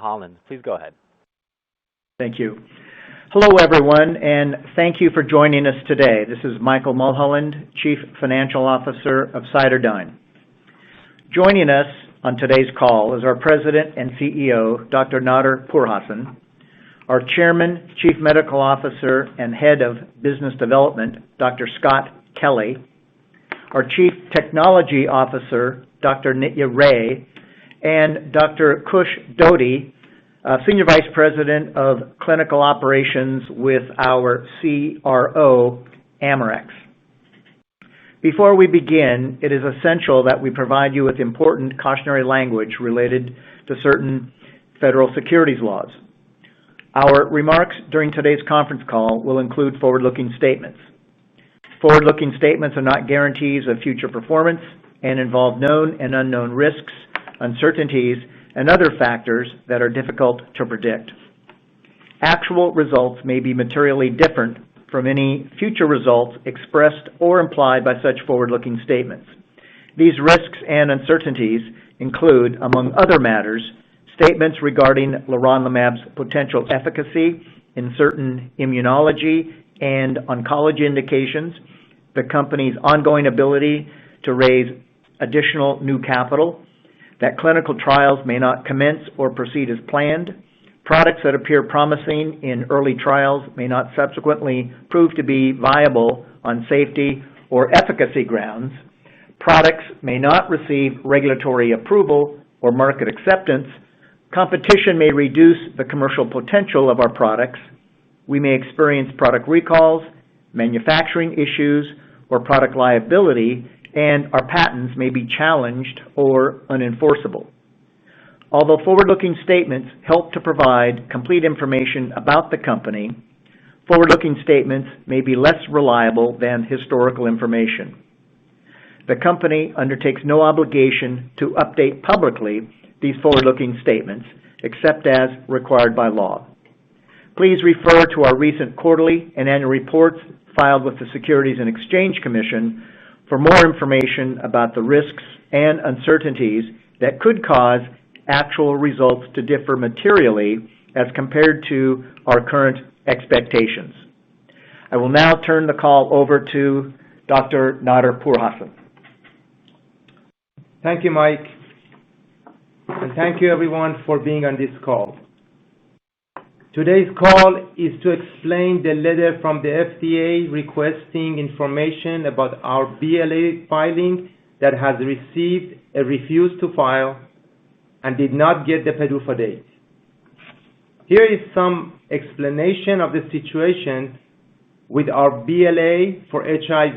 Mulholland. Please go ahead. Thank you. Hello, everyone, and thank you for joining us today. This is Michael Mulholland, Chief Financial Officer of CytoDyn. Joining us on today's call is our President and CEO, Dr. Nader Pourhassan, our Chairman, Chief Medical Officer, and Head of Business Development, Dr. Scott Kelly, our Chief Technology Officer, Dr. Nitya Ray, and Dr. Kush Dhody, Senior Vice President of Clinical Operations with our CRO, Amarex. Before we begin, it is essential that we provide you with important cautionary language related to certain federal securities laws. Our remarks during today's conference call will include forward-looking statements. Forward-looking statements are not guarantees of future performance and involve known and unknown risks, uncertainties, and other factors that are difficult to predict. Actual results may be materially different from any future results expressed or implied by such forward-looking statements. These risks and uncertainties include, among other matters, statements regarding leronlimab's potential efficacy in certain immunology and oncology indications, the company's ongoing ability to raise additional new capital, that clinical trials may not commence or proceed as planned, products that appear promising in early trials may not subsequently prove to be viable on safety or efficacy grounds, products may not receive regulatory approval or market acceptance, competition may reduce the commercial potential of our products, we may experience product recalls, manufacturing issues, or product liability, and our patents may be challenged or unenforceable. Although forward-looking statements help to provide complete information about the company, forward-looking statements may be less reliable than historical information. The company undertakes no obligation to update publicly these forward-looking statements, except as required by law. Please refer to our recent quarterly and annual reports filed with the Securities and Exchange Commission for more information about the risks and uncertainties that could cause actual results to differ materially as compared to our current expectations. I will now turn the call over to Dr. Nader Pourhassan. Thank you, Mike, and thank you everyone for being on this call. Today's call is to explain the letter from the FDA requesting information about our BLA filing that has received a refuse to file and did not get the PDUFA date. Here is some explanation of the situation with our BLA for HIV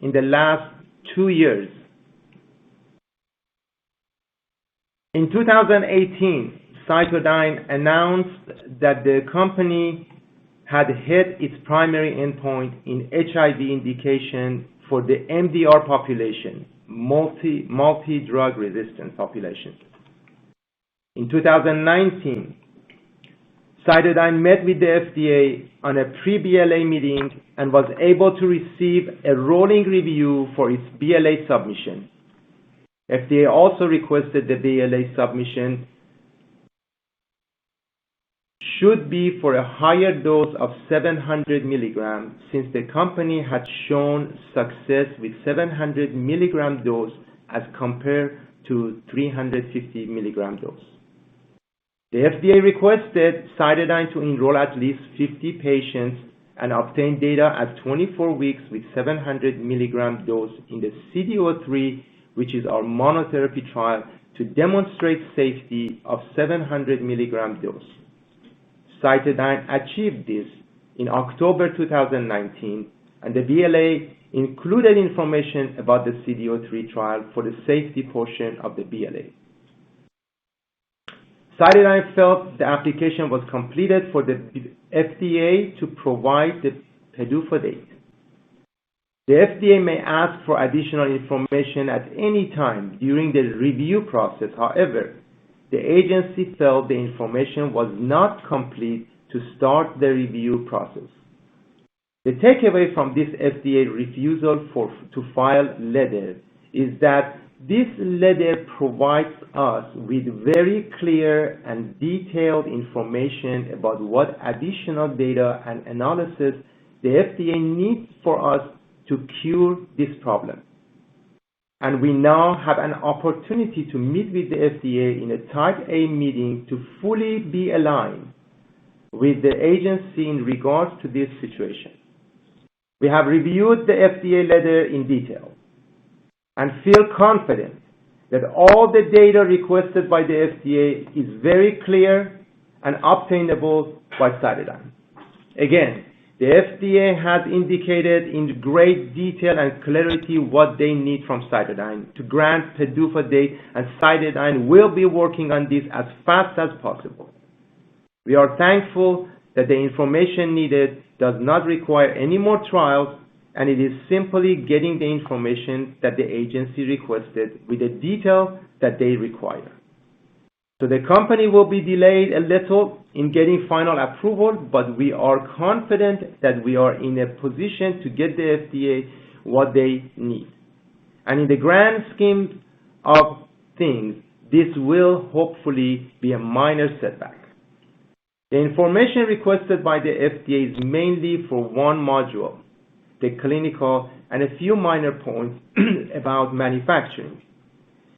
in the last 2 years. In 2018, CytoDyn announced that the company had hit its primary endpoint in HIV indication for the MDR population, multi-drug resistant population. In 2019, CytoDyn met with the FDA on a pre-BLA meeting and was able to receive a rolling review for its BLA submission. FDA also requested the BLA submission should be for a higher dose of 700 milligrams since the company had shown success with 700 milligram dose as compared to 350 milligram dose. The FDA requested CytoDyn to enroll at least 50 patients and obtain data at 24 weeks with 700 milligram dose in the CD03, which is our monotherapy trial, to demonstrate safety of 700 milligram dose. CytoDyn achieved this in October 2019, and the BLA included information about the CD03 trial for the safety portion of the BLA. CytoDyn felt the application was completed for the FDA to provide the PDUFA date. The FDA may ask for additional information at any time during the review process. However, the agency felt the information was not complete to start the review process. The takeaway from this FDA refusal to file letter is that This letter provides us with very clear and detailed information about what additional data and analysis the FDA needs for us to cure this problem. And we now have an opportunity to meet with the FDA in a Type A meeting to fully be aligned with the agency in regards to this situation. We have reviewed the FDA letter in detail and feel confident that all the data requested by the FDA is very clear and obtainable by CytoDyn. Again, the FDA has indicated in great detail and clarity what they need from CytoDyn to grant PDUFA date, and CytoDyn will be working on this as fast as possible. We are thankful that the information needed does not require any more trials, and it is simply getting the information that the agency requested with the detail that they require. So the company will be delayed a little in getting final approval, but we are confident that we are in a position to get the FDA what they need. And in the grand scheme of things, this will hopefully be a minor setback. The information requested by the FDA is mainly for one module, the clinical, and a few minor points about manufacturing.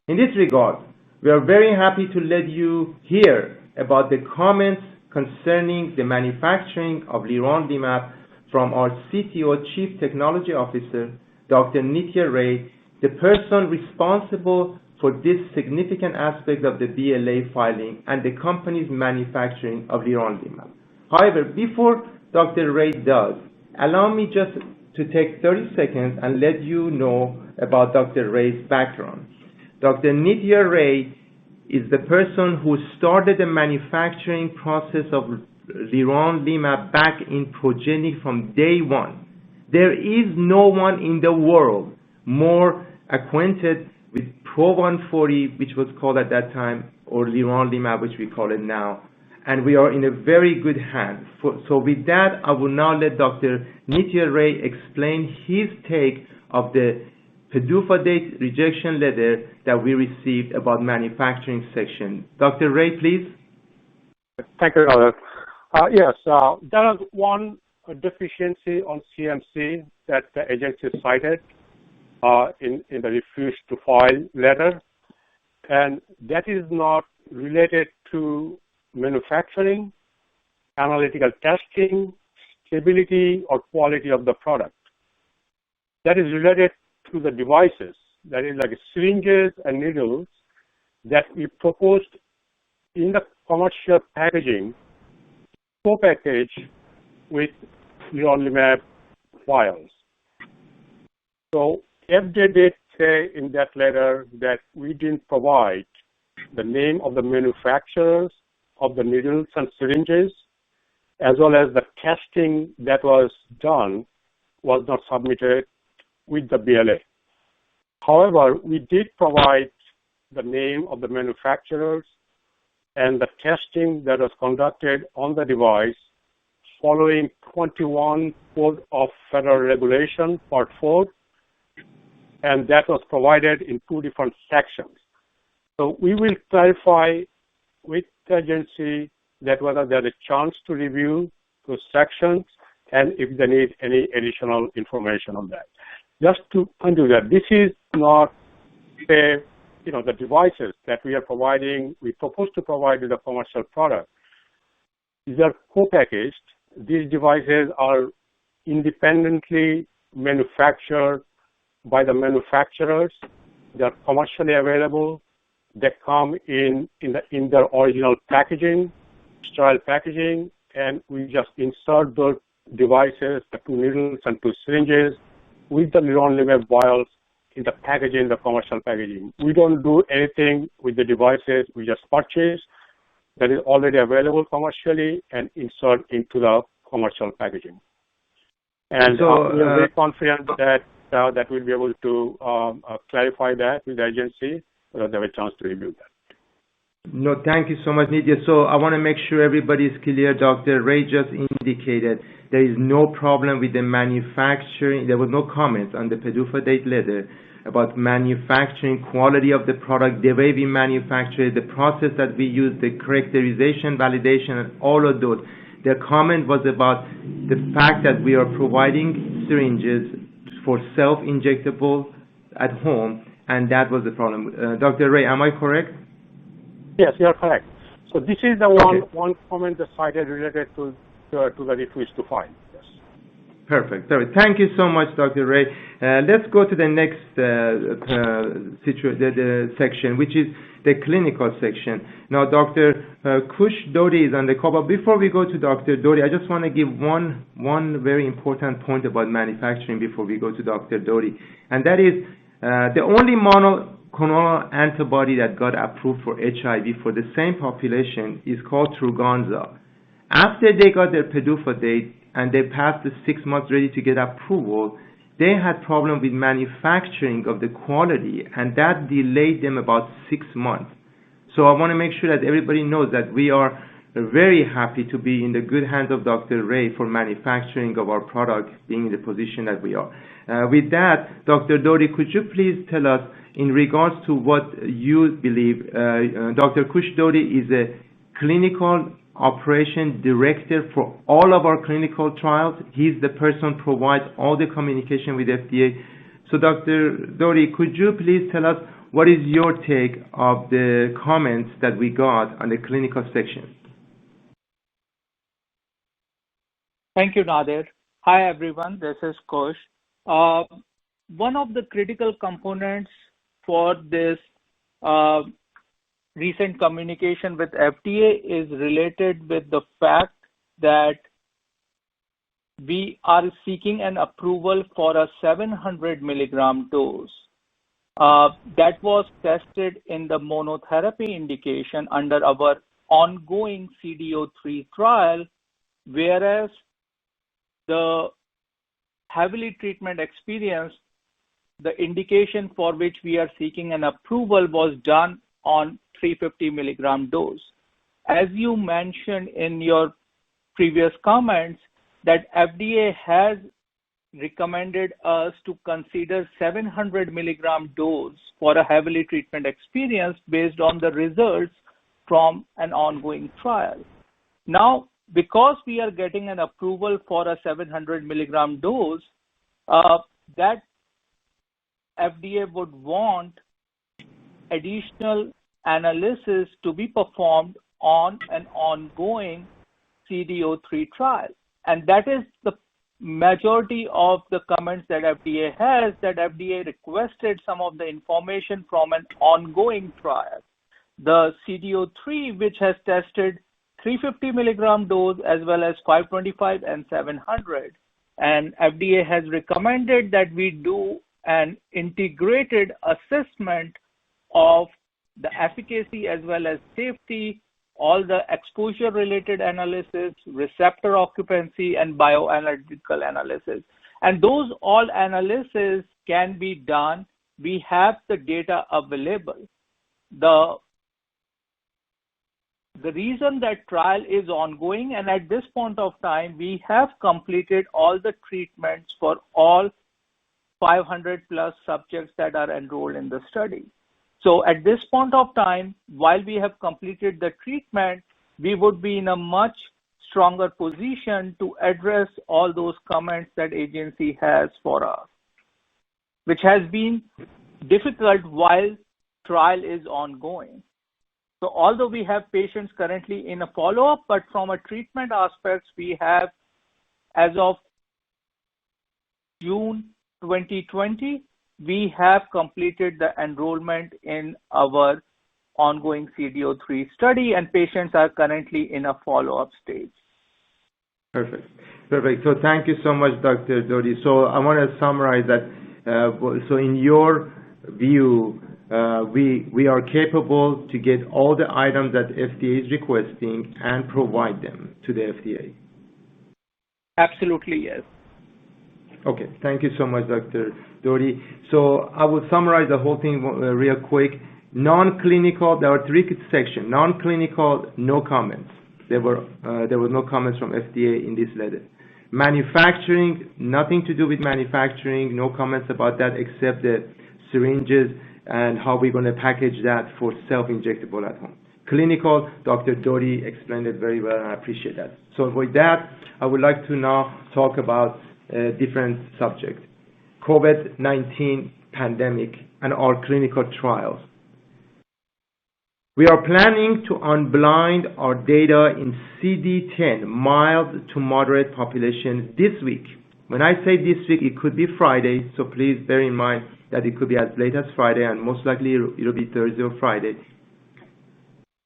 In this regard, we are very happy to let you hear about the comments concerning the manufacturing of leronlimab from our CTO, Chief Technology Officer, Dr. Nitya Ray, the person responsible for this significant aspect of the BLA filing and the company's manufacturing of leronlimab. However, before Dr. Ray does, allow me just to take 30 seconds and let you know about Dr. Ray's background. Dr. Nitya Ray is the person who started the manufacturing process of leronlimab back in Progenics from day one. There is no one in the world more acquainted with Pro-140, which was called at that time, or leronlimab, which we call it now, and we are in a very good hand. So with that, I will now let Dr. Nitya Ray explain his take of the PDUFA date rejection letter that we received about manufacturing section. Dr. Ray, please. Thank you, Nader. Yes, there is one deficiency on CMC that the agency cited in the refuse to file letter, and that is not related to manufacturing, analytical testing, stability, or quality of the product. That is related to the devices, that is like syringes and needles that we proposed in the commercial packaging, co-package with leronlimab vials. So FDA did say in that letter that we didn't provide the name of the manufacturers of the needles and syringes, as well as the testing that was done was not submitted with the BLA. However, we did provide the name of the manufacturers and the testing that was conducted on the device following 21 Code of Federal Regulation, Part 4, and that was provided in two different sections. So we will clarify with the agency that whether there's a chance to review those sections and if they need any additional information on that. Just to undo that, this is not the devices that we are providing, we propose to provide with a commercial product. These are co-packaged. These devices are independently manufactured by the manufacturers. They are commercially available. They come in their original packaging, sterile packaging, and we just insert those devices, the two needles and two syringes, with the leronlimab vials in the packaging, the commercial packaging. We don't do anything with the devices. We just purchase that is already available commercially and insert into the commercial packaging. And so, we are very confident that we'll be able to clarify that with the agency so that they have a chance to review that. No, thank you so much, Nitya. So I want to make sure everybody is clear. Dr. Ray just indicated there is no problem with the manufacturing. There was no comment on the PDUFA date letter about manufacturing, quality of the product, the way we manufacture it, the process that we use, the characterization, validation, and all of those. Their comment was about the fact that we are providing syringes for self-injectable at home, and that was the problem. Dr. Ray, am I correct? Yes, you are correct. So this is the one comment that cited related to the refuse to file. Yes. Perfect. Thank you so much, Dr. Ray. Let's go to the next section, which is the clinical section. Now, Dr. Kush Dhody is on the call. But before we go to Dr. Dhody, I just want to give one very important point about manufacturing before we go to Dr. Dhody, and that is the only monoclonal antibody that got approved for HIV for the same population is called Truganza. After they got their PDUFA date and they passed the 6 months ready to get approval, they had problem with manufacturing of the quality, and that delayed them about 6 months. So I want to make sure that everybody knows that we are very happy to be in the good hands of Dr. Ray for manufacturing of our product, being in the position that we are. With that, Dr. Dhody, could you please tell us in regards to what you believe? Dr. Kush Dhody is a clinical operation director for all of our clinical trials. He's the person who provides all the communication with FDA. So Dr. Dhody, could you please tell us what is your take of the comments that we got on the clinical section? Thank you, Nader. Hi, everyone. This is Kush. One of the critical components for this recent communication with FDA is related with the fact that we are seeking an approval for a 700 milligram dose that was tested in the monotherapy indication under our ongoing CD03 trial, whereas the heavily treatment experienced, the indication for which we are seeking an approval was done on 350 milligram dose. As you mentioned in your previous comments, that FDA has recommended us to consider 700 milligram dose for a heavily treatment experience based on the results from an ongoing trial. Now, because we are getting an approval for a 700 milligram dose, that FDA would want additional analysis to be performed on an ongoing CD03 trial. And that is the majority of the comments that FDA has, that FDA requested some of the information from an ongoing trial. The CD03, which has tested 350 milligram dose as well as 525 and 700. And FDA has recommended that we do an integrated assessment of the efficacy as well as safety, all the exposure-related analysis, receptor occupancy, and bioanalytical analysis. And those all analysis can be done. We have the data available. The reason that trial is ongoing, and at this point of time, we have completed all the treatments for all 500 plus subjects that are enrolled in the study. So at this point of time, while we have completed the treatment, we would be in a much stronger position to address all those comments that agency has for us, which has been difficult while trial is ongoing. So although we have patients currently in a follow-up, but from a treatment aspects, we have, as of June 2020, we have completed the enrollment in our ongoing CD03 study, and patients are currently in a follow-up stage. Perfect. So thank you so much, Dr. Dhody. So I want to summarize that. So in your view, we are capable to get all the items that FDA is requesting and provide them to the FDA. Absolutely, yes. Okay, thank you so much, Dr. Dhody. So I will summarize the whole thing real quick. Non-clinical, there are three sections. Non-clinical, no comments. There were no comments from FDA in this letter. Manufacturing, nothing to do with manufacturing, no comments about that except the syringes, and how we're going to package that for self-injectable at home. Clinical, Dr. Dhody explained it very well, and I appreciate that. So with that, I would like to now talk about a different subject, COVID-19 pandemic and our clinical trials. We are planning to unblind our data in CD10, mild to moderate population, this week. When I say this week, it could be Friday, so please bear in mind that it could be as late as Friday, and most likely it'll be Thursday or Friday.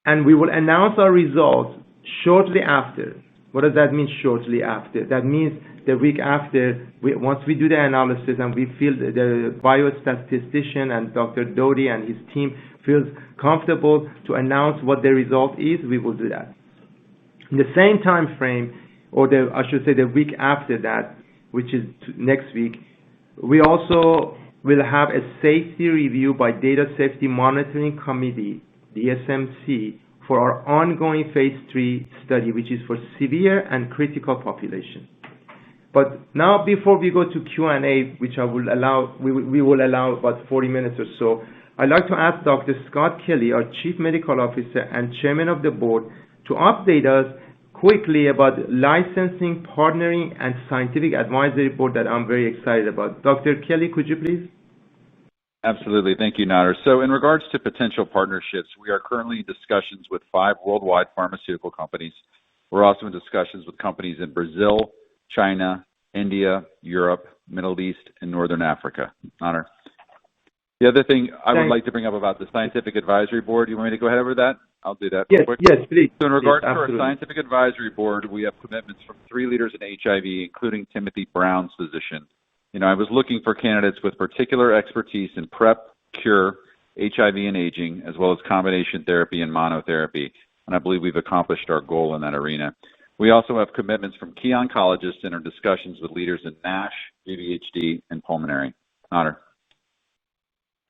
And we will announce our results shortly after. What does that mean, shortly after? That means the week after, once we do the analysis and we feel the biostatistician and Dr. Dhody and his team feels comfortable to announce what the result is, we will do that. In the same time frame, or I should say the week after that, which is next week, we also will have a safety review by Data Safety Monitoring Committee, DSMC, for our ongoing phase 3 study, which is for severe and critical population. But now, before we go to Q&A, which we will allow about 40 minutes or so, I'd like to ask Dr. Scott Kelly, our Chief Medical Officer and Chairman of the Board, to update us quickly about licensing, partnering, and scientific advisory board that I'm very excited about. Dr. Kelly, could you please? Absolutely. Thank you, Nader. So in regards to potential partnerships, we are currently in discussions with 5 worldwide pharmaceutical companies. We're also in discussions with companies in Brazil, China, India, Europe, Middle East, and Northern Africa. Nader. The other thing I would like to bring up about the Scientific Advisory Board, you want me to go ahead over that? I'll do that real quick. Yes, please. So in regards to our Scientific Advisory Board, we have commitments from 3 leaders in HIV, including Timothy Brown's physician. I was looking for candidates with particular expertise in PrEP, cure, HIV and aging, as well as combination therapy and monotherapy, and I believe we've accomplished our goal in that arena. We also have commitments from key oncologists and our discussions with leaders in NASH, GVHD, and pulmonary. Nader.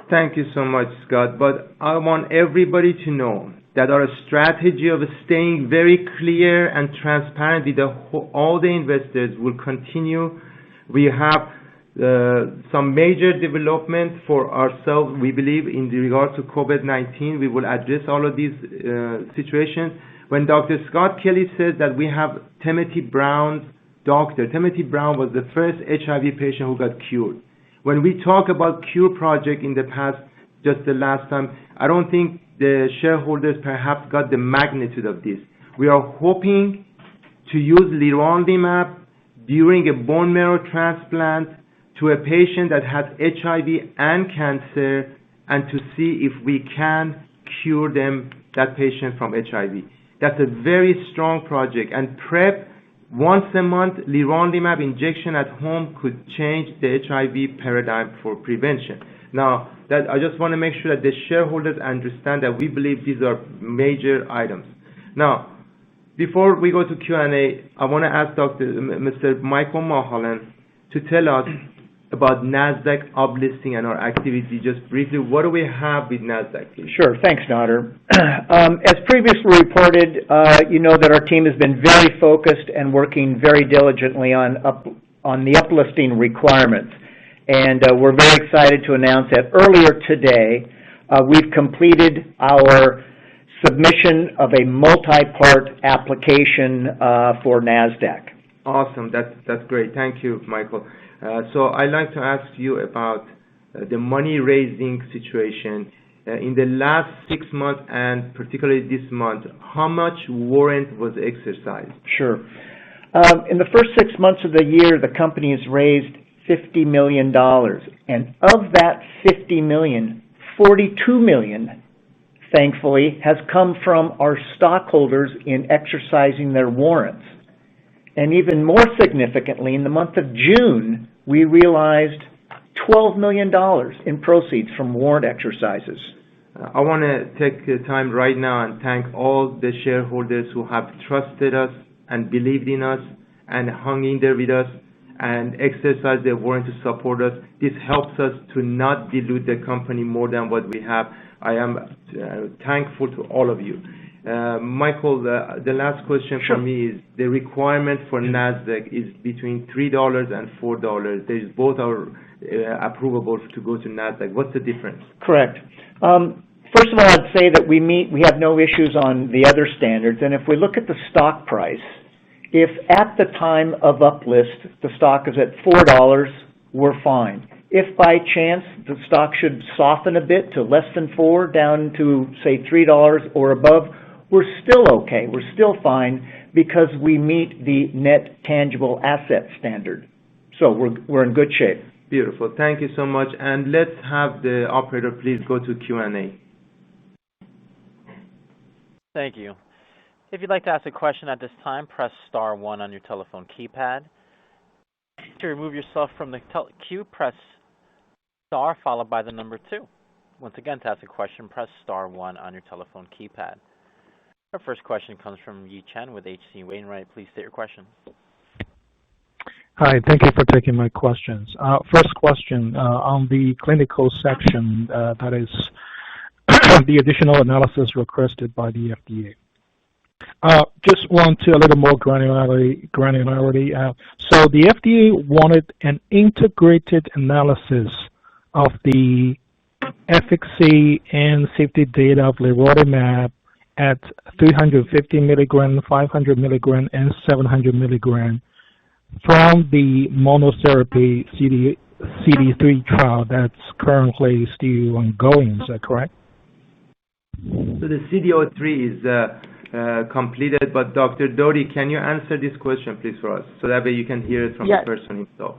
Thank you so much, Scott. But I want everybody to know that our strategy of staying very clear and transparent with all the investors will continue. We have some major development for ourselves, we believe, in regard to COVID-19. We will address all of these situations. When Dr. Scott Kelly says that we have Timothy Brown's doctor, Timothy Brown was the first HIV patient who got cured. When we talk about cure project in the past, just the last time, I don't think the shareholders perhaps got the magnitude of this. We are hoping to use leronlimab during a bone marrow transplant to a patient that has HIV and cancer, and to see if we can cure that patient from HIV. That's a very strong project. And PrEP, once a month, leronlimab injection at home could change the HIV paradigm for prevention. Now, I just want to make sure that the shareholders understand that we believe these are major items. Now, before we go to Q&A, I want to ask Mr. Michael Mulholland to tell us about NASDAQ uplisting and our activity. Just briefly, what do we have with NASDAQ, please? Sure. Thanks, Nader. As previously reported, you know that our team has been very focused and working very diligently on the uplisting requirements. And we're very excited to announce that earlier today, we've completed our submission of a multi-part application for NASDAQ. Awesome. That's great. Thank you, Michael. So I'd like to ask you about the money-raising situation. In the last 6 months, and particularly this month, how much warrant was exercised? Sure. In the first 6 months of the year, the company has raised $50 million. And of that $50 million, $42 million, thankfully, has come from our stockholders in exercising their warrants. And even more significantly, in the month of June, we realized $12 million in proceeds from warrant exercises. I want to take the time right now and thank all the shareholders who have trusted us and believed in us and hung in there with us and exercised their warrant to support us. This helps us to not dilute the company more than what we have. I am thankful to all of you. Michael, the last question Sure. for me is the requirement for NASDAQ is between $3 and $4. There's both are approvable to go to NASDAQ. What's the difference? Correct. First of all, I'd say that we have no issues on the other standards, and if we look at the stock price, if at the time of uplist the stock is at $4, we're fine. If by chance the stock should soften a bit to less than $4, down to say $3 or above, we're still okay. We're still fine because we meet the net tangible asset standard. So we're in good shape. Beautiful. Thank you so much. And let's have the operator please go to Q&A. Thank you. If you'd like to ask a question at this time, press star 1 on your telephone keypad. To remove yourself from the queue, press star followed by the number 2. Once again, to ask a question, press star 1 on your telephone keypad. Our first question comes from Yi Chen with H.C. Wainwright. Please state your question. Hi, thank you for taking my questions. First question, on the clinical section, that is the additional analysis requested by the FDA. Just want to a little more granularity. So the FDA wanted an integrated analysis of the efficacy and safety data of leronlimab at 350 milligram, 500 milligram, and 700 milligram from the monotherapy CD3 trial that's currently still ongoing. Is that correct? So the CD03 is completed, but Dr. Dhody, can you answer this question, please, for us, so that way you can hear it from the person himself?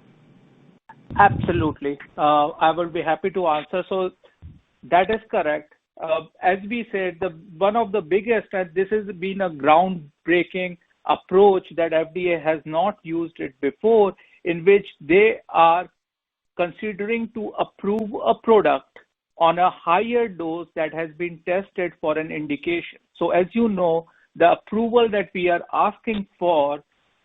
Absolutely. I will be happy to answer. So that is correct. As we said, one of the biggest, and this has been a groundbreaking approach that FDA has not used it before, in which they are considering to approve a product on a higher dose that has been tested for an indication. So as you know, the approval that we are asking for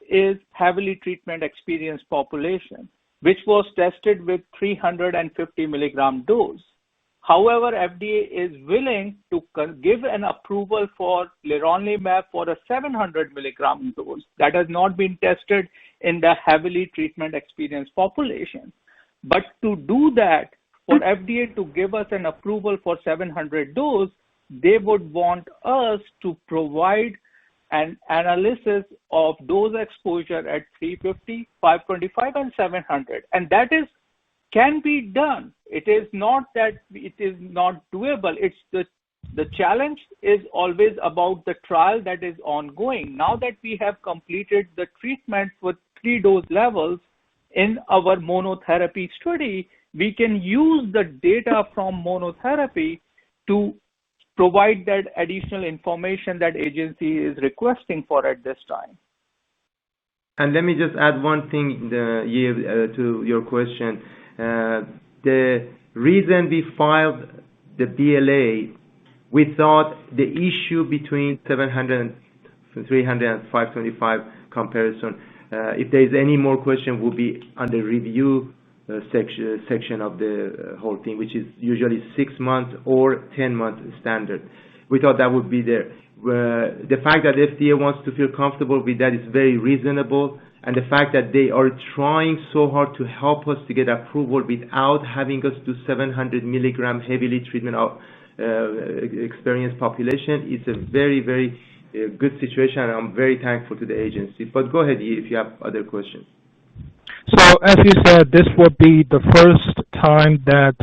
is heavily treatment experienced population, which was tested with 350 milligram dose. However, FDA is willing to give an approval for leronlimab for a 700 milligram dose that has not been tested in the heavily treatment experienced population. But to do that, for FDA to give us an approval for 700 dose, they would want us to provide an analysis of dose exposure at 350, 525, and 700. And that can be done. It is not that it is not doable. It's the challenge is always about the trial that is ongoing. Now that we have completed the treatment with 3 dose levels in our monotherapy study, we can use the data from monotherapy to provide that additional information that agency is requesting for at this time. And let me just add one thing to your question. The reason we filed the BLA, we thought the issue between 700, 300, and 525 comparison, if there is any more question, will be under review section of the whole thing, which is usually 6 months or 10 months standard. We thought that would be there. The fact that FDA wants to feel comfortable with that is very reasonable, and the fact that they are trying so hard to help us to get approval without having us do 700 milligram heavily treatment of experienced population is a very, very good situation, and I'm very thankful to the agency. But go ahead, if you have other questions. So, as you said, this would be the first time that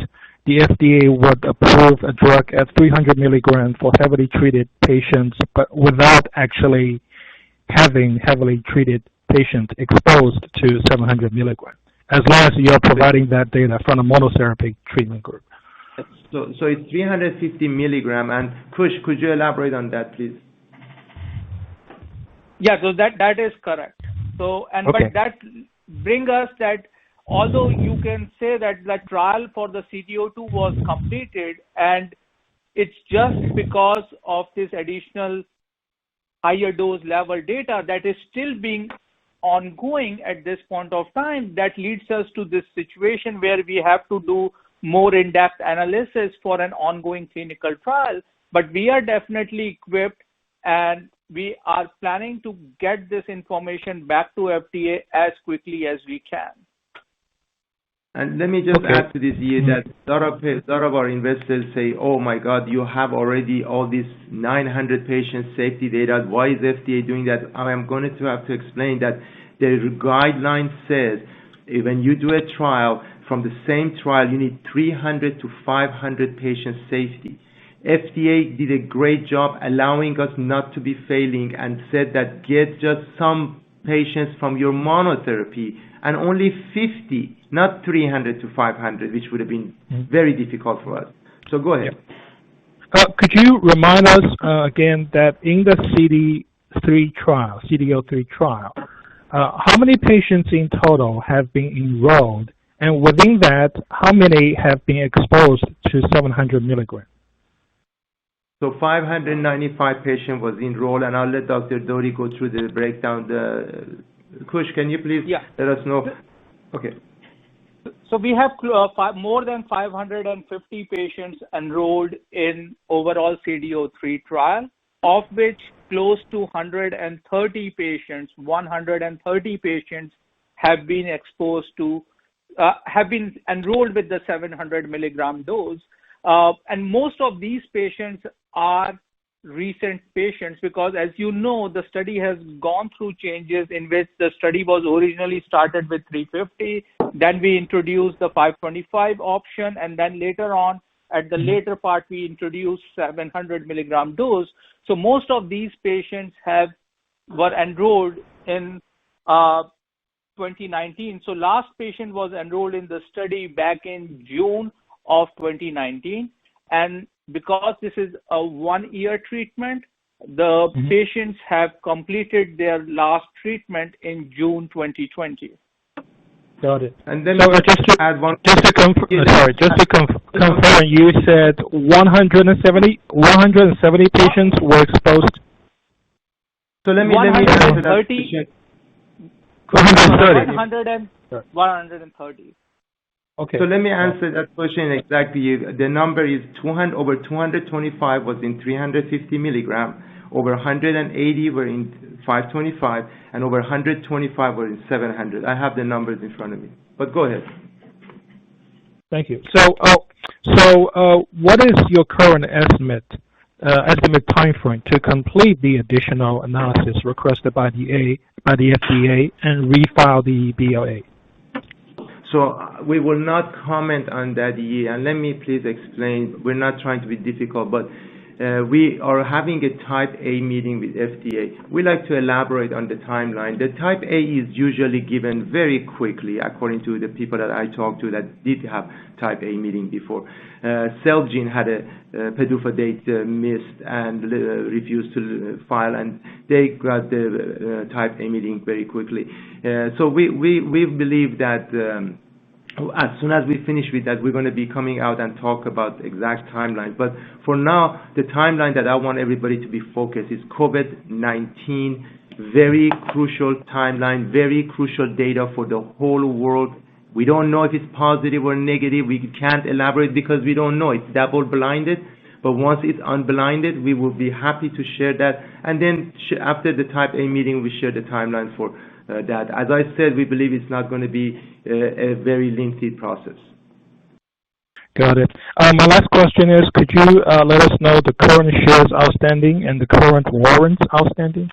the FDA would approve a drug at 300 milligrams for heavily treated patients, but without actually having heavily treated patients exposed to 700 milligrams, as long as you're providing that data from a monotherapy treatment group. So it's 350 milligram, and Kush, could you elaborate on that, please? Yeah, so that is correct. So, and okay. But that brings us that although you can say that the trial for the CD02 was completed, and it's just because of this additional higher dose level data that is still being ongoing at this point of time, that leads us to this situation where we have to do more in-depth analysis for an ongoing clinical trial. But we are definitely equipped and we are planning to get this information back to FDA as quickly as we can. And let me just add to this, that a lot of our investors say, oh my God, you have already all these 900 patient safety data. Why is FDA doing that? I'm going to have to explain that the guideline says when you do a trial, from the same trial, you need 300 to 500 patient safety. FDA did a great job allowing us not to be failing and said that get just some patients from your monotherapy and only 50, not 300 to 500, which would have been very difficult for us. So go ahead. Could you remind us again that in the CD03 trial, CD03 trial, how many patients in total have been enrolled? And within that, how many have been exposed to 700 milligrams? So 595 patients was enrolled, and I'll let Dr. Dhody go through the breakdown. Kush, can you please let us know? Okay. So we have more than 550 patients enrolled in overall CD03 trial, of which close to 130 patients have been exposed to, have been enrolled with the 700 milligram dose. And most of these patients are recent patients because, as you know, the study has gone through changes in which the study was originally started with 350, then we introduced the 525 option, and then later on, at the later part, we introduced 700 milligram dose. So most of these patients were enrolled in 2019. So last patient was enrolled in the study back in June of 2019, and because this is a 1-year treatment, the patients have completed their last treatment in June 2020. Got it. And then just to confirm, you said 170 patients were exposed. So let me answer that question. 130. Okay. So let me answer that question exactly. The number is over 225 was in 350 milligram, over 180 were in 525, and over 125 were in 700. I have the numbers in front of me. But go ahead. Thank you. So what is your current estimate time frame to complete the additional analysis requested by the FDA and refile the BLA? So we will not comment on that yet, and let me please explain. We're not trying to be difficult, but we are having a Type A meeting with FDA. We like to elaborate on the timeline. The Type A is usually given very quickly, according to the people that I talked to that did have Type A meeting before. Celgene had a PDUFA date missed and refused to file, and they got the Type A meeting very quickly. So we believe that as soon as we finish with that, we're going to be coming out and talk about exact timelines. But for now, the timeline that I want everybody to be focused is COVID-19, very crucial timeline, very crucial data for the whole world. We don't know if it's positive or negative. We can't elaborate because we don't know. It's double-blinded. But once it's unblinded, we will be happy to share that. And then after the Type A meeting, we share the timeline for that. As I said, we believe it's not going to be a very lengthy process. Got it. My last question is, could you let us know the current shares outstanding and the current warrants outstanding?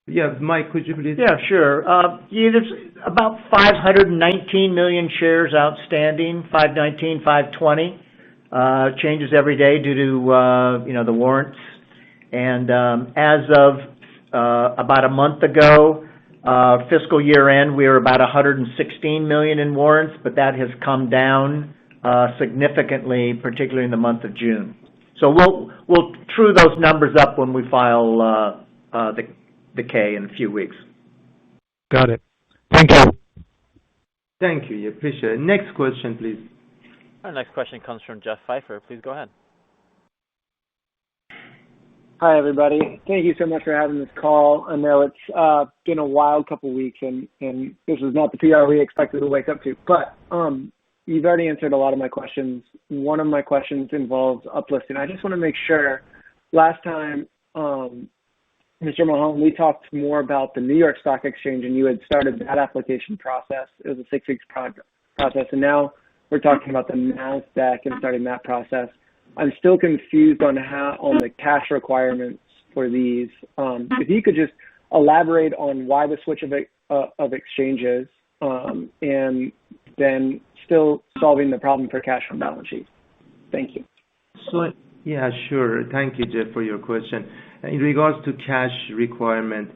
Yeah, Mike, could you please? Yeah, sure. There's about 519 million shares outstanding, 519, 520. Changes every day due to the warrants. And as of about a month ago, fiscal year end, we were about 116 million in warrants, but that has come down significantly, particularly in the month of June. So we'll true those numbers up when we file the K in a few weeks. Got it. Thank you. Thank you. Appreciate it. Next question, please. Our next question comes from Jeff Pfeiffer. Please go ahead. Hi, everybody. Thank you so much for having this call. I know it's been a wild couple weeks, and this is not the PR we expected to wake up to. But you've already answered a lot of my questions. One of my questions involves uplisting. I just want to make sure. Last time Mr. Mulholland, we talked more about the New York Stock Exchange, and you had started that application process. It was a 6-week process, and now we're talking about the NASDAQ and starting that process. I'm still confused on the cash requirements for these. If you could just elaborate on why the switch of exchanges, and then still solving the problem for cash on balance sheet. Thank you. So, yeah, sure. Thank you, Jeff, for your question. In regards to cash requirement,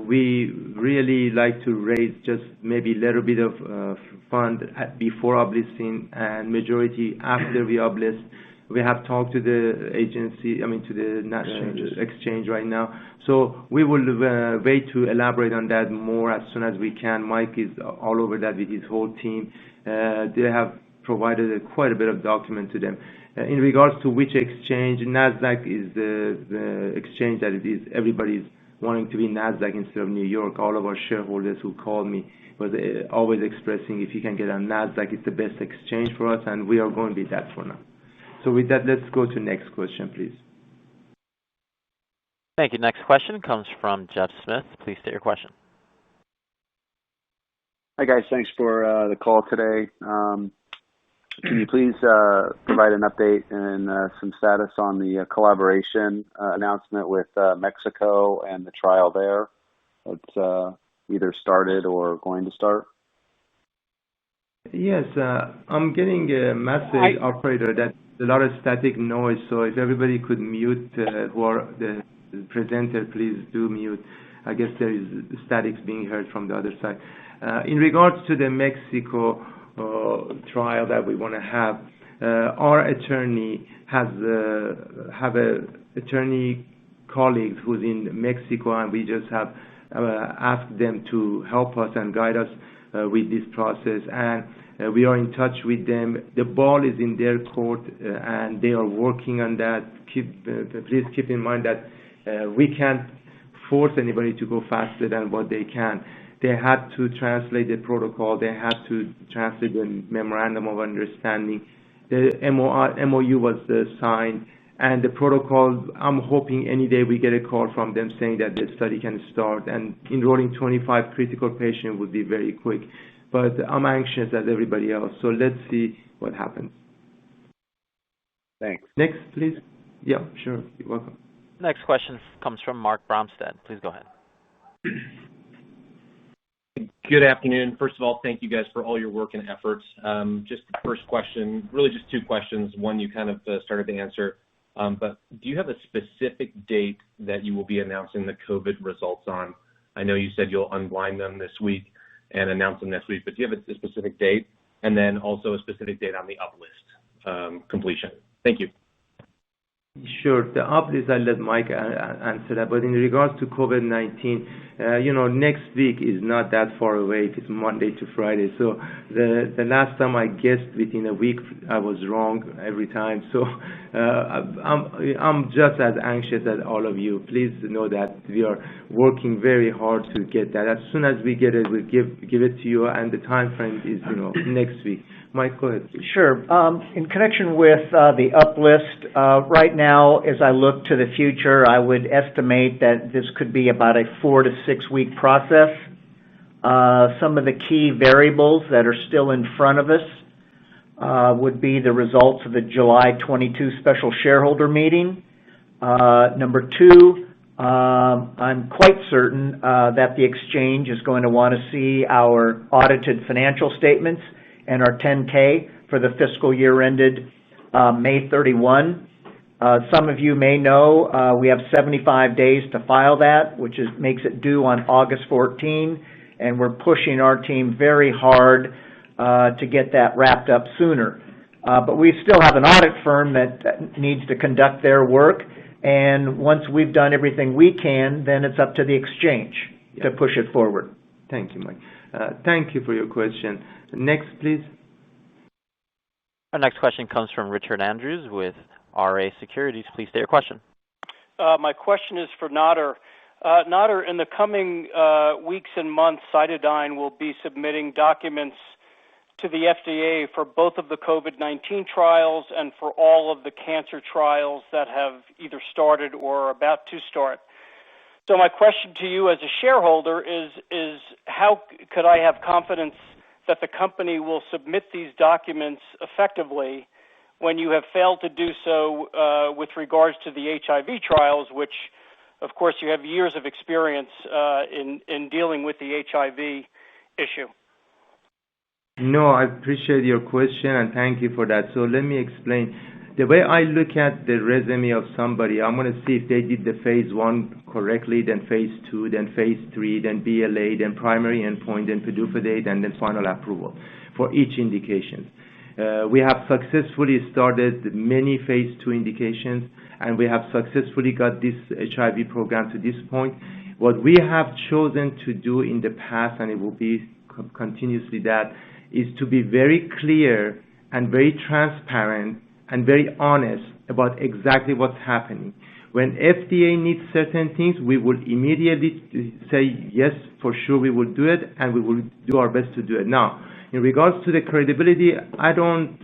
we really like to raise just maybe a little bit of fund before uplisting and majority after we uplist. We have talked to the agency, to the exchange right now. So we will wait to elaborate on that more as soon as we can. Mike is all over that with his whole team. They have provided quite a bit of document to them. In regards to which exchange, NASDAQ is the exchange that it is. Everybody's wanting to be NASDAQ instead of New York. All of our shareholders who called me was always expressing if you can get on NASDAQ, it's the best exchange for us, and we are going with that for now. So with that, let's go to next question, please. Thank you. Next question comes from Jeff Smith. Please state your question. Hi, guys. Thanks for the call today. Can you please provide an update and some status on the collaboration announcement with Mexico and the trial there that's either started or going to start? Yes, I'm getting a message, operator, that a lot of static noise, so if everybody could mute who are the presenter, please do mute. I guess there is statics being heard from the other side. In regards to the Mexico trial that we want to have, our attorney have a attorney colleague who's in Mexico, and we just have asked them to help us and guide us with this process, and we are in touch with them. The ball is in their court, and they are working on that. Please keep in mind that we can't force anybody to go faster than what they can. They had to translate the protocol. They had to translate the memorandum of understanding. The MOU was signed, and the protocol, I'm hoping any day we get a call from them saying that the study can start, and enrolling 25 critical patients would be very quick. But I'm anxious as everybody else, so let's see what happens. Thanks. Next, please. Yeah, sure. You're welcome. Next question comes from Mark Bromstead. Please go ahead. Good afternoon. First of all, thank you guys for all your work and efforts. Just the first question, really just two questions. One you kind of started to answer, but do you have a specific date that you will be announcing the COVID results on? I know you said you'll unblind them this week and announce them next week, but do you have a specific date? And then also a specific date on the uplist completion. Thank you. Sure. The uplist, I'll let Mike answer that. But in regards to COVID-19, next week is not that far away. It's Monday to Friday. So the last time I guessed within a week, I was wrong every time. So I'm just as anxious as all of you. Please know that we are working very hard to get that. As soon as we get it, we'll give it to you, and the time frame is next week. Mike, go ahead, please. Sure. In connection with the uplist, right now, as I look to the future, I would estimate that this could be about a 4 to 6 week process. Some of the key variables that are still in front of us would be the results of the July 22 special shareholder meeting. Number two, I'm quite certain that the exchange is going to want to see our audited financial statements and our 10-K for the fiscal year ended May 31. Some of you may know we have 75 days to file that, which makes it due on August 14, and we're pushing our team very hard to get that wrapped up sooner. But we still have an audit firm that needs to conduct their work, and once we've done everything we can, then it's up to the exchange to push it forward. Thank you, Mike. Thank you for your question. Next, please. Our next question comes from Richard Andrews with RA Securities. Please state your question. My question is for Nader. Nader, in the coming weeks and months, CytoDyn will be submitting documents to the FDA for both of the COVID-19 trials and for all of the cancer trials that have either started or are about to start. So my question to you as a shareholder is how could I have confidence that the company will submit these documents effectively when you have failed to do so with regards to the HIV trials, which, of course, you have years of experience in dealing with the HIV issue? No, I appreciate your question and thank you for that. So let me explain. The way I look at the resume of somebody, I'm going to see if they did the phase 1 correctly, then phase 2, then phase 3, then BLA, then primary endpoint, then PDUFA date, and then final approval for each indication. We have successfully started many phase 2 indications, and we have successfully got this HIV program to this point. What we have chosen to do in the past, and it will be continuously that, is to be very clear and very transparent and very honest about exactly what's happening. When FDA needs certain things, we will immediately say, yes, for sure we will do it, and we will do our best to do it. Now, in regards to the credibility, I don't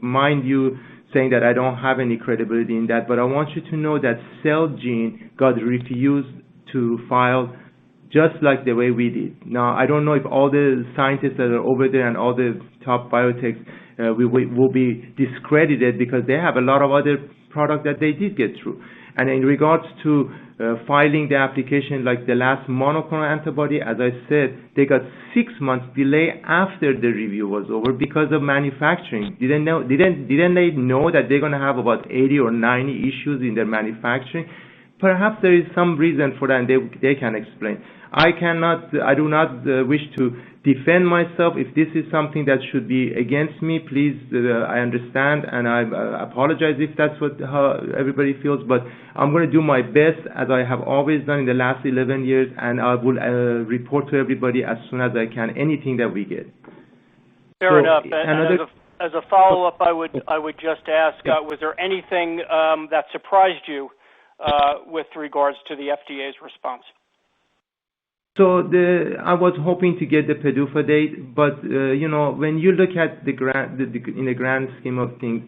mind you saying that I don't have any credibility in that, but I want you to know that Celgene got refused to file just like the way we did. Now, I don't know if all the scientists that are over there and all the top biotechs will be discredited because they have a lot of other products that they did get through. And in regards to filing the application like the last monoclonal antibody, as I said, they got 6 months delay after the review was over because of manufacturing. Didn't they know that they're going to have about 80 or 90 issues in their manufacturing? Perhaps there is some reason for that and they can explain. I do not wish to defend myself. If this is something that should be against me, please, I understand and I apologize if that's how everybody feels, but I'm going to do my best as I have always done in the last 11 years, and I will report to everybody as soon as I can anything that we get. Fair enough. And as a follow-up, I would just ask, was there anything that surprised you with regards to the FDA's response? So I was hoping to get the PDUFA date, but when you look at in the grand scheme of things,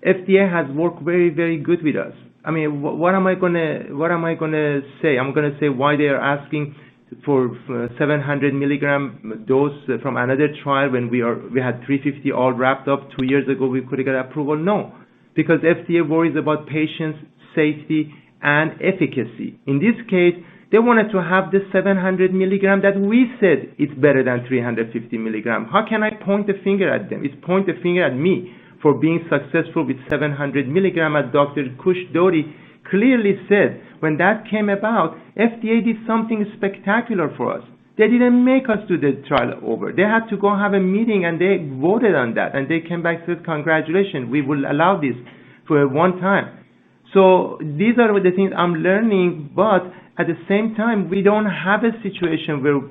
FDA has worked very, very good with us. I mean, what am I gonna say? I'm gonna say why they are asking for 700 milligram dose from another trial when we had 350 all wrapped up 2 years ago. We could have got approval. No, because FDA worries about patients, safety, and efficacy. In this case, they wanted to have the 700 milligram that we said it's better than 350 milligram. How can I point the finger at them? It's point the finger at me for being successful with 700 milligram, as Dr. Kush Dhody clearly said. When that came about, FDA did something spectacular for us. They didn't make us do the trial over. They had to go have a meeting and they voted on that. And they came back and said, congratulations, we will allow this for one time. So these are the things I'm learning, but at the same time, we don't have a situation where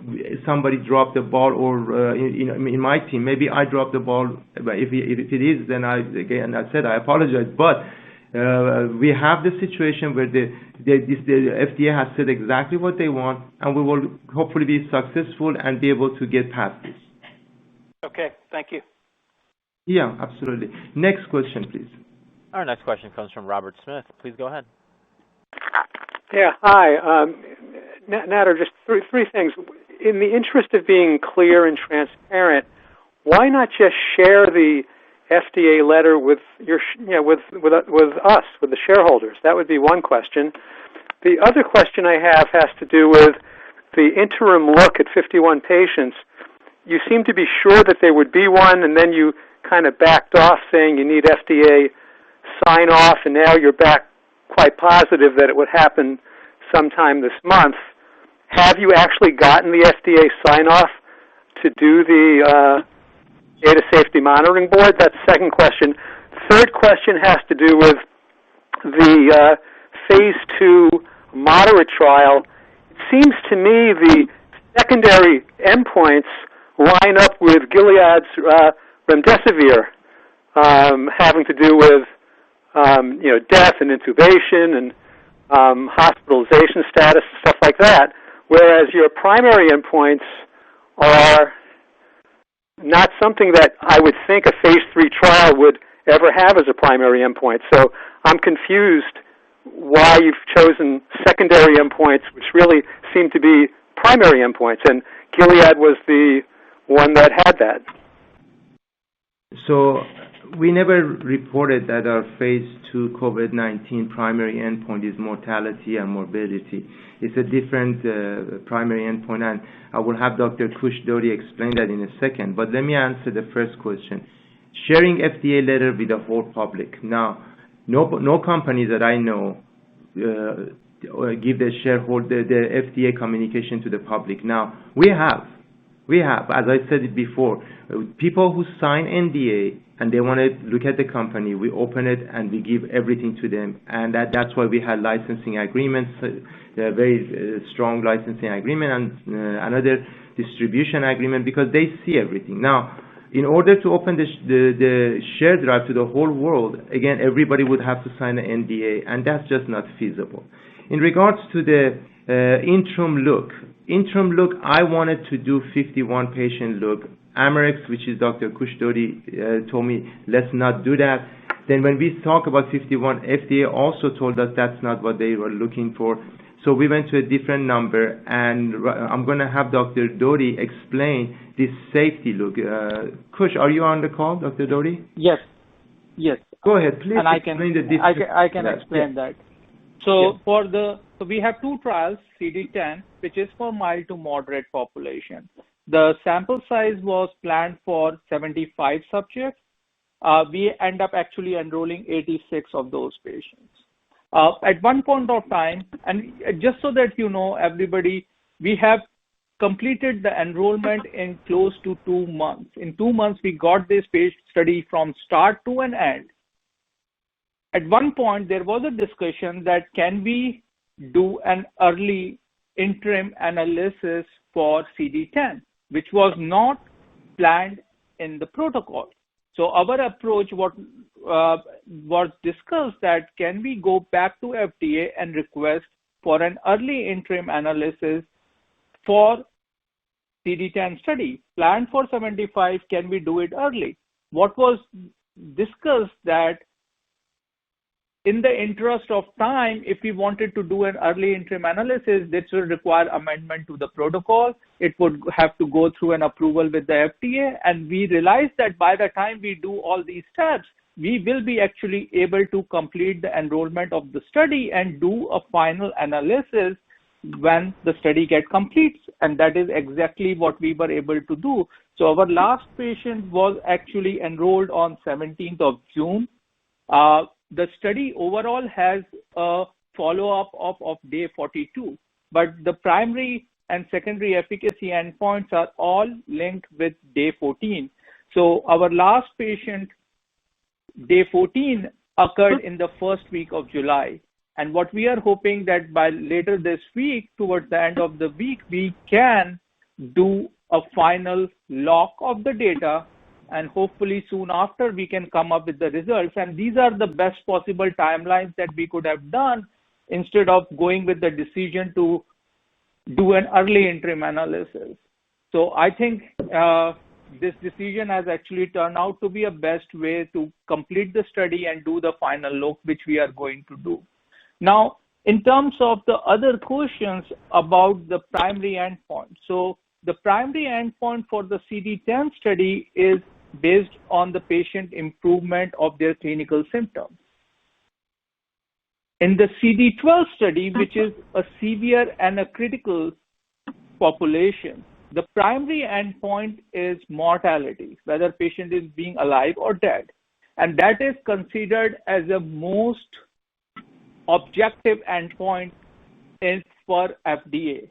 somebody dropped the ball, or in my team, maybe I dropped the ball. But if it is, then I apologize. But we have the situation where the FDA has said exactly what they want, and we will hopefully be successful and be able to get past this. Okay, thank you. Yeah, absolutely. Next question, please. Our next question comes from Robert Smith. Please go ahead. Yeah, hi. Nader, just three things. In the interest of being clear and transparent, why not just share the FDA letter with with us, with the shareholders? That would be one question. The other question I have has to do with the interim look at 51 patients. You seem to be sure that there would be one, and then you kind of backed off saying you need FDA sign off, and now you're back quite positive that it would happen sometime this month. Have you actually gotten the FDA sign off to do the Data Safety Monitoring Board? That's the second question. Third question has to do with the phase 2 moderate trial. It seems to me the secondary endpoints line up with Gilead's remdesivir, having to do with death and intubation and hospitalization status and stuff like that, whereas your primary endpoints are not something that I would think a phase 3 trial would ever have as a primary endpoint. So I'm confused why you've chosen secondary endpoints, which really seem to be primary endpoints, and Gilead was the one that had that. So we never reported that our phase 2 COVID-19 primary endpoint is mortality and morbidity. It's a different primary endpoint, and I will have Dr. Kush Dhody explain that in a second. But let me answer the first question. Sharing FDA letter with the whole public. Now, no company that I know give the shareholder the FDA communication to the public. Now, we have, as I said it before, people who sign NDA and they want to look at the company, we open it and we give everything to them. And that's why we had licensing agreements, very strong licensing agreement, and another distribution agreement, because they see everything. Now, in order to open the share drive to the whole world, again, everybody would have to sign an NDA, and that's just not feasible. In regards to the interim look, I wanted to do 51 patient look. Amarex, which is Dr. Kush Dhody, told me, let's not do that. Then when we talk about 51, FDA also told us that's not what they were looking for. So we went to a different number, and I'm going to have Dr. Dhody explain this safety look. Kush, are you on the call, Dr. Dhody? Yes. Go ahead, please. And I can explain that. So we have two trials, CD10, which is for mild to moderate population. The sample size was planned for 75 subjects. We end up actually enrolling 86 of those patients. At one point of time, and just so that you know, everybody, we have completed the enrollment in close to 2 months. In 2 months, we got this study from start to an end. At one point, there was a discussion that can we do an early interim analysis for CD10, which was not planned in the protocol. So our approach was discussed that can we go back to FDA and request for an early interim analysis for CD10 study. Planned for 75, can we do it early? What was discussed that in the interest of time, if we wanted to do an early interim analysis, this would require amendment to the protocol. It would have to go through an approval with the FDA. And we realized that by the time we do all these steps, we will be actually able to complete the enrollment of the study and do a final analysis when the study gets complete. And that is exactly what we were able to do. So our last patient was actually enrolled on 17th of June. The study overall has a follow-up of day 42, but the primary and secondary efficacy endpoints are all linked with day 14. So our last patient, day 14, occurred in the first week of July. And what we are hoping that by later this week, towards the end of the week, we can do a final lock of the data, and hopefully soon after we can come up with the results. And these are the best possible timelines that we could have done instead of going with the decision to do an early interim analysis. So I think this decision has actually turned out to be a best way to complete the study and do the final look, which we are going to do. Now, in terms of the other questions about the primary endpoint. So the primary endpoint for the CD10 study is based on the patient improvement of their clinical symptoms. In the CD12 study, which is a severe and a critical population, the primary endpoint is mortality, whether patient is being alive or dead. And that is considered as the most objective endpoint for FDA.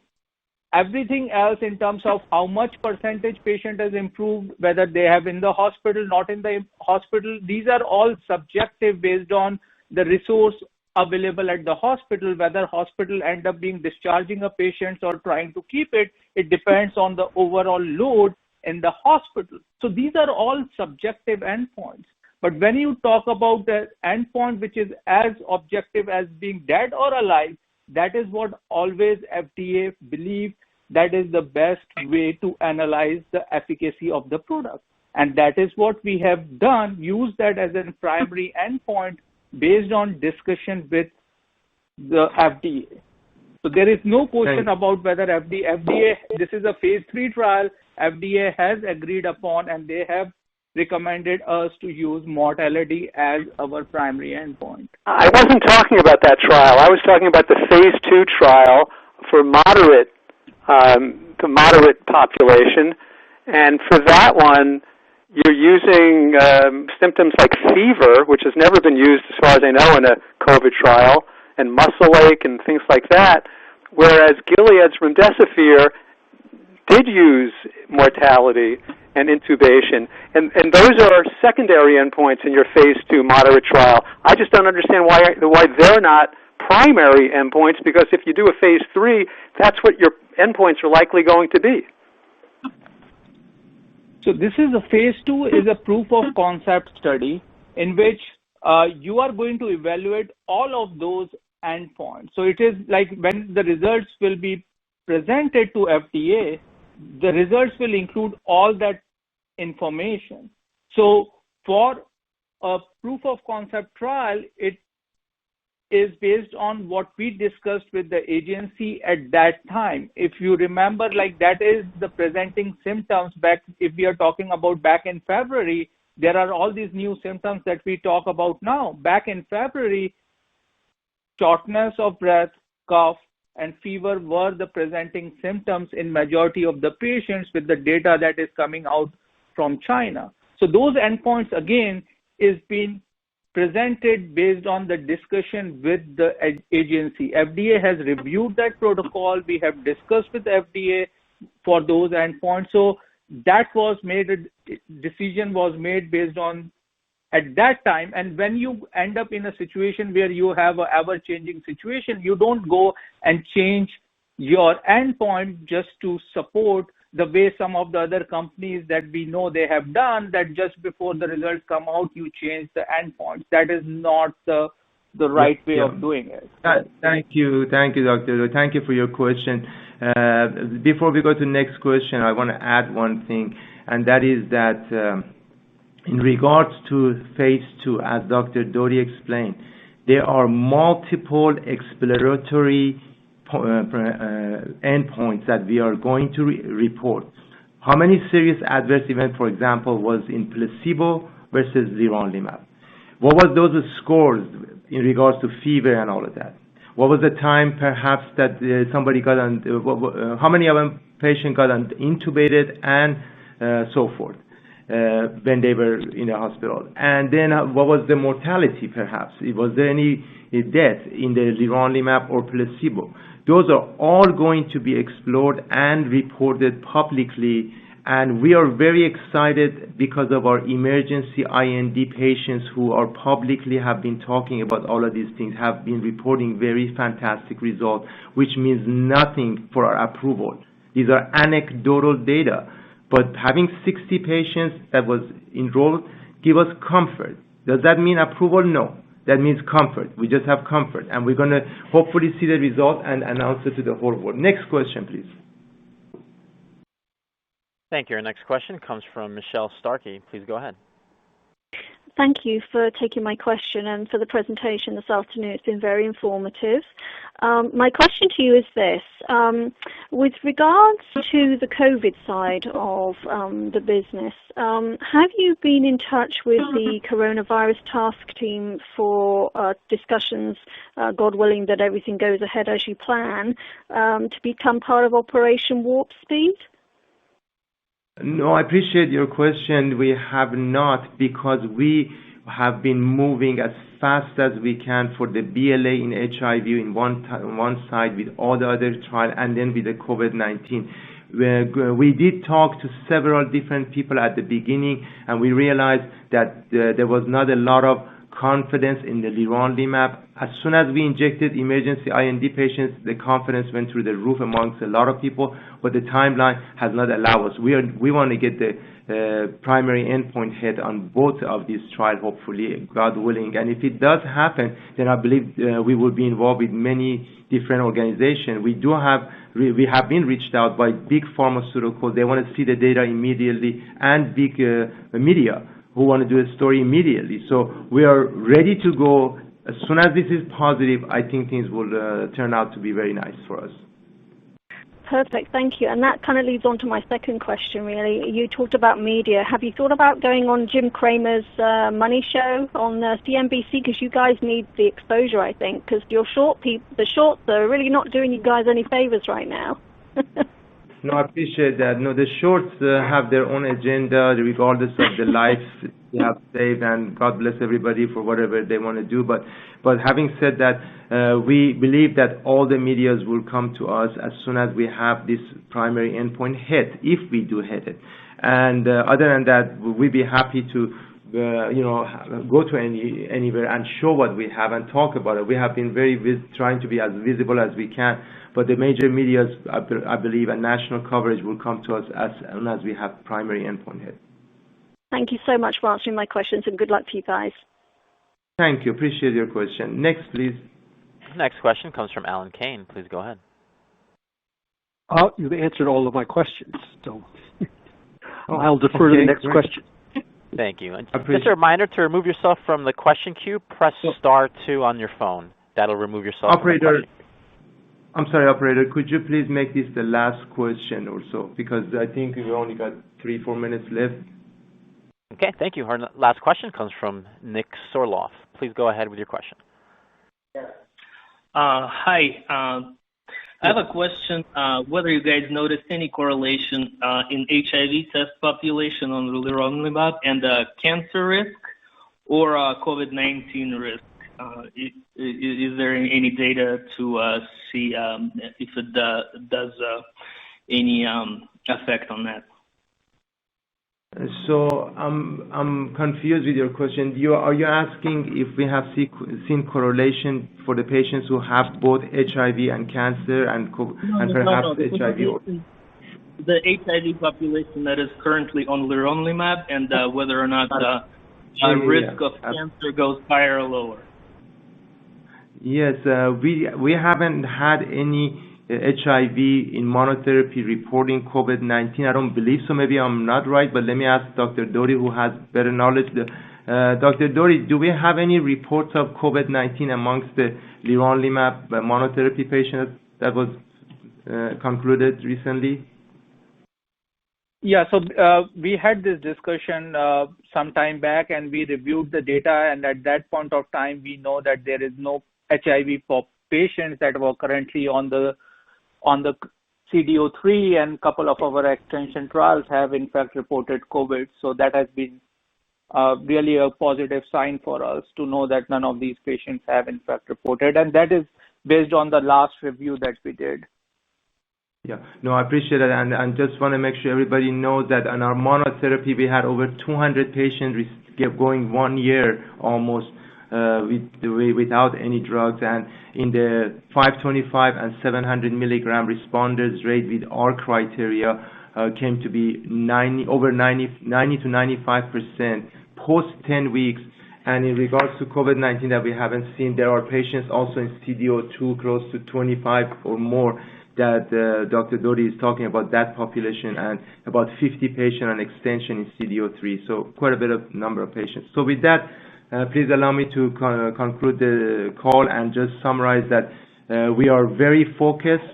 Everything else in terms of how much percentage patient has improved, whether they have in the hospital, not in the hospital, these are all subjective based on the resource available at the hospital. Whether hospital end up being discharging a patient or trying to keep it, it depends on the overall load in the hospital. So these are all subjective endpoints. But when you talk about the endpoint which is as objective as being dead or alive, that is what always FDA believes that is the best way to analyze the efficacy of the product. And that is what we have done, use that as a primary endpoint based on discussion with the FDA. So there is no question about whether FDA, this is a phase 3 trial, FDA has agreed upon and they have recommended us to use mortality as our primary endpoint. I wasn't talking about that trial. I was talking about the phase 2 trial for the moderate population. And for that one, you're using symptoms like fever, which has never been used as far as I know in a COVID trial, and muscle ache and things like that, whereas Gilead's remdesivir did use mortality and intubation. And those are secondary endpoints in your phase 2 moderate trial. I just don't understand why they're not primary endpoints, because if you do a phase 3, that's what your endpoints are likely going to be. So this is a phase 2 is a proof of concept study in which you are going to evaluate all of those endpoints. So it is like when the results will be presented to FDA, the results will include all that information. So for a proof of concept trial, it is based on what we discussed with the agency at that time. If you remember, like that is the presenting symptoms back, if we are talking about back in February, there are all these new symptoms that we talk about now. Back in February, shortness of breath, cough, and fever were the presenting symptoms in majority of the patients with the data that is coming out from China. So those endpoints again is being presented based on the discussion with the agency. FDA has reviewed that protocol. We have discussed with FDA for those endpoints. So that was made, a decision was made based on at that time. And when you end up in a situation where you have an ever-changing situation, you don't go and change your endpoint just to support the way some of the other companies that we know they have done, that just before the results come out, you change the endpoints. That is not the right way of doing it. Thank you, Dr. Thank you for your question. Before we go to the next question, I want to add one thing, and that is that in regards to phase 2, as Dr. Dhody explained, there are multiple exploratory endpoints that we are going to report. How many serious adverse events, for example, was in placebo versus leronlimab? What was those scores in regards to fever and all of that? What was the time perhaps that somebody got on, how many of them patient got intubated and so forth when they were in the hospital? And then what was the mortality perhaps? Was there any death in the leronlimab or placebo? Those are all going to be explored and reported publicly, and we are very excited because of our emergency IND patients who are publicly have been talking about all of these things, have been reporting very fantastic results, which means nothing for our approval. These are anecdotal data, but having 60 patients that was enrolled give us comfort. Does that mean approval? No. That means comfort. We just have comfort, and we're going to hopefully see the result and announce it to the whole world. Next question, please. Thank you. Our next question comes from Michelle Starkey. Please go ahead. Thank you for taking my question and for the presentation this afternoon. It's been very informative. My question to you is this. With regards to the COVID side of the business, have you been in touch with the coronavirus task team for discussions, God willing that everything goes ahead as you plan, to become part of Operation Warp Speed? No, I appreciate your question. We have not, because we have been moving as fast as we can for the BLA in HIV in one side with all the other trials, and then with the COVID-19. We did talk to several different people at the beginning, and we realized that there was not a lot of confidence in the leronlimab. As soon as we injected emergency IND patients, the confidence went through the roof amongst a lot of people, but the timeline has not allowed us. We want to get the primary endpoint hit on both of these trials, hopefully, God willing. And if it does happen, then I believe we will be involved with many different organizations. We have been reached out by big pharmaceuticals. They want to see the data immediately, and big media who want to do a story immediately. So we are ready to go. As soon as this is positive, I think things will turn out to be very nice for us. Perfect, thank you. And that kind of leads on to my second question, really. You talked about media. Have you thought about going on Jim Cramer's Money Show on CNBC? Because you guys need the exposure, I think, because the shorts are really not doing you guys any favors right now. No, I appreciate that. No, the shorts have their own agenda regardless of the lives they have saved, and God bless everybody for whatever they want to do. But having said that, we believe that all the medias will come to us as soon as we have this primary endpoint hit, if we do hit it. And other than that, we'd be happy to go to anywhere and show what we have and talk about it. We have been trying to be as visible as we can, but the major medias, I believe, and national coverage will come to us as soon as we have primary endpoint hit. Thank you so much for answering my questions, and good luck to you guys. Thank you. Appreciate your question. Next, please. Next question comes from Alan Kane. Please go ahead. You've answered all of my questions, so I'll defer to the next question. Thank you. And just a reminder, to remove yourself from the question queue, press *2 on your phone. That'll remove yourself from the question queue. I'm sorry, operator, could you please make this the last question or so? Because I think we've only got 3-4 minutes left. Okay, thank you. Our last question comes from Nick Sorloff. Please go ahead with your question. Hi. I have a question, whether you guys noticed any correlation in HIV test population on leronlimab and cancer risk or COVID-19 risk. Is there any data to see if it does any effect on that? So I'm confused with your question. Are you asking if we have seen correlation for the patients who have both HIV and cancer and perhaps HIV? The HIV population that is currently on leronlimab, and whether or not the risk of cancer goes higher or lower. Yes, we haven't had any HIV in monotherapy reporting COVID-19. I don't believe so. Maybe I'm not right, but let me ask Dr. Dhody, who has better knowledge. Dr. Dhody, do we have any reports of COVID-19 amongst the leronlimab monotherapy patients that was concluded recently? Yeah, so we had this discussion some time back, and we reviewed the data, and at that point of time, we know that there is no HIV patients that were currently on the CD03, and a couple of our extension trials have in fact reported COVID. So that has been really a positive sign for us to know that none of these patients have in fact reported, and that is based on the last review that we did. Yeah, no, I appreciate it, and just want to make sure everybody knows that on our monotherapy we had over 200 patients going 1 year almost without any drugs, and in the 525 and 700 milligram responders rate with our criteria came to be 90 to 95% post 10 weeks. And in regards to COVID-19 that we haven't seen, there are patients also in CD02 close to 25 or more that Dr. Dhody is talking about, that population, and about 50 patients on extension in CD03. So quite a bit of number of patients. So with that, please allow me to conclude the call and just summarize that we are very focused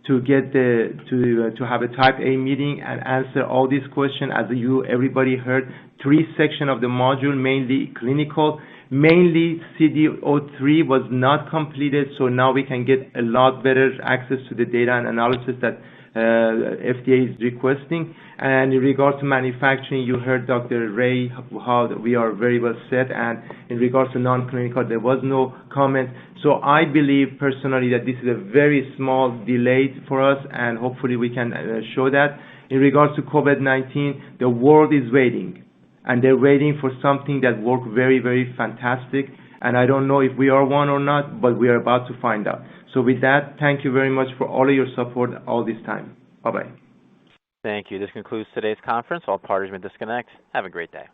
to get to have a Type A meeting and answer all these questions. As everybody heard, 3 sections of the module, mainly clinical, mainly CD03 was not completed, so now we can get a lot better access to the data and analysis that FDA is requesting. And in regards to manufacturing, you heard Dr. Ray how we are very well set, and in regards to non-clinical, there was no comment. So I believe personally that this is a very small delay for us, and hopefully we can show that. In regards to COVID-19, the world is waiting, and they're waiting for something that works very, very fantastic. And I don't know if we are one or not, but we are about to find out. So with that, thank you very much for all of your support all this time. Bye-bye. Thank you. This concludes today's conference. All parties may disconnect. Have a great day.